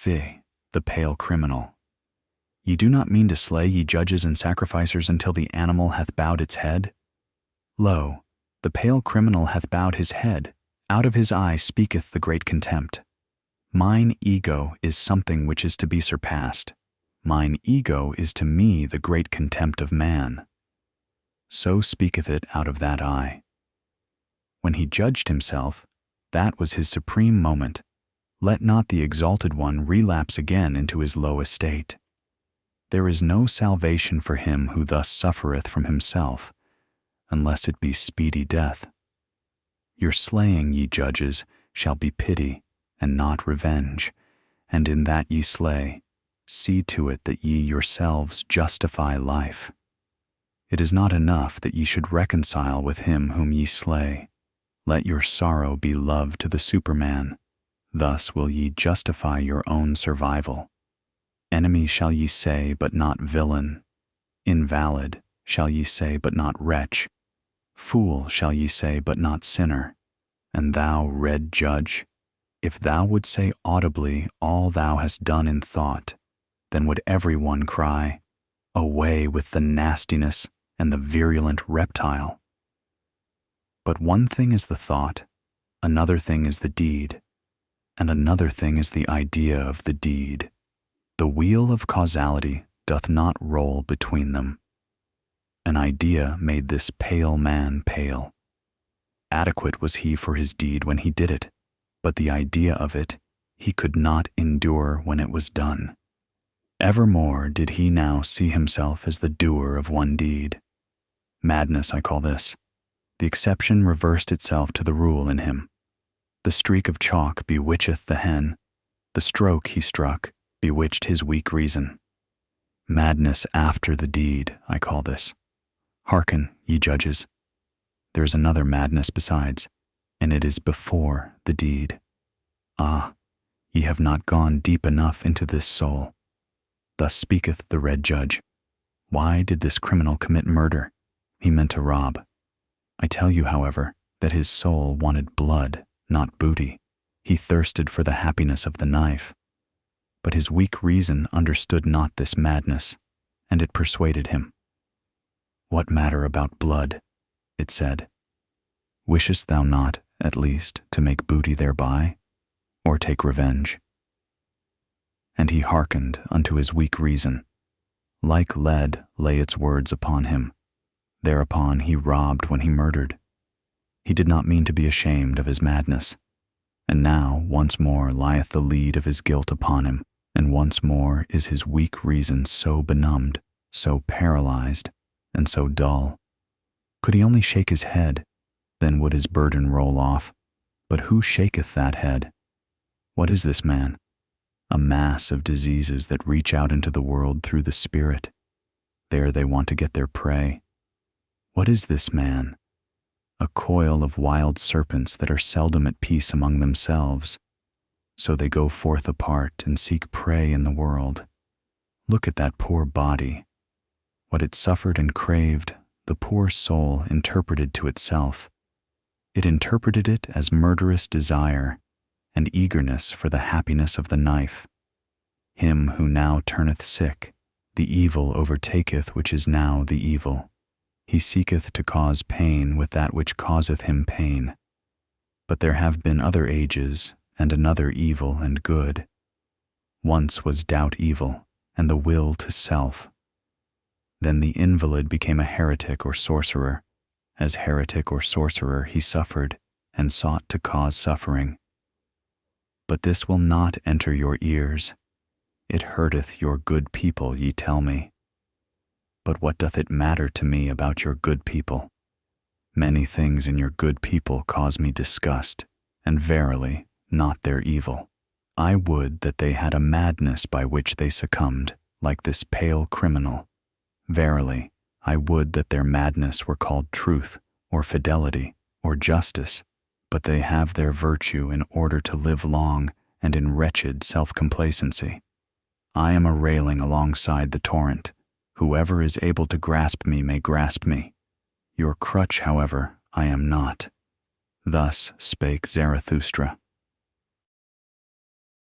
Fie, the pale criminal. Ye do not mean to slay ye judges and sacrificers until the animal hath bowed its head? Lo, the pale criminal hath bowed his head, out of his eye speaketh the great contempt. Mine ego is something which is to be surpassed. Mine ego is to me the great contempt of man. So speaketh it out of that eye. When he judged himself, that was his supreme moment. Let not the exalted one relapse again into his low estate. There is no salvation for him who thus suffereth from himself, unless it be speedy death. Your slaying, ye judges, shall be pity, and not revenge, and in that ye slay, see to it that ye yourselves justify life. It is not enough that ye should reconcile with him whom ye slay. Let your sorrow be love to the Superman. Thus will ye justify your own survival. Enemy shall ye say, but not villain. Invalid shall ye say, but not wretch. Fool shall ye say, but not sinner. And thou, red judge, if thou would say audibly all thou hast done in thought, then would every one cry, away with the nastiness and the virulent reptile. But one thing is the thought, another thing is the deed, and another thing is the idea of the deed. The wheel of causality doth not roll between them. An idea made this pale man pale. Adequate was he for his deed when he did it, but the idea of it he could not endure when it was done. Evermore did he now see himself as the doer of one deed. Madness, I call this. The exception reversed itself to the rule in him. The streak of chalk bewitcheth the hen. The stroke he struck bewitched his weak reason. Madness after the deed, I call this. Hearken, ye judges. There is another madness besides, and it is before the deed. Ah, ye have not gone deep enough into this soul. Thus speaketh the red judge. Why did this criminal commit murder? He meant to rob. I tell you, however, that his soul wanted blood, not booty. He thirsted for the happiness of the knife. But his weak reason understood not this madness, and it persuaded him. What matter about blood? It said. Wishest thou not, at least, to make booty thereby, or take revenge? And he hearkened unto his weak reason. Like lead lay its words upon him. Thereupon he robbed when he murdered. He did not mean to be ashamed of his madness. And now once more lieth the lead of his guilt upon him, and once more is his weak reason so benumbed, so paralyzed, and so dull. Could he only shake his head, then would his burden roll off. But who shaketh that head? What is this man? A mass of diseases that reach out into the world through the spirit. There they want to get their prey. What is this man? A coil of wild serpents that are seldom at peace among themselves. So they go forth apart and seek prey in the world. Look at that poor body. What it suffered and craved, the poor soul interpreted to itself. It interpreted it as murderous desire and eagerness for the happiness of the knife. Him who now turneth sick, the evil overtaketh which is now the evil. He seeketh to cause pain with that which causeth him pain. But there have been other ages, and another evil and good. Once was doubt evil, and the will to self. Then the invalid became a heretic or sorcerer. As heretic or sorcerer he suffered, and sought to cause suffering. But this will not enter your ears. It hurteth your good people, ye tell me. But what doth it matter to me about your good people? Many things in your good people cause me disgust, and verily, not their evil. I would that they had a madness by which they succumbed, like this pale criminal. Verily, I would that their madness were called truth, or fidelity, or justice, but they have their virtue in order to live long and in wretched self-complacency. I am a railing alongside the torrent. Whoever is able to grasp me may grasp me. Your crutch, however, I am not. Thus spake Zarathustra.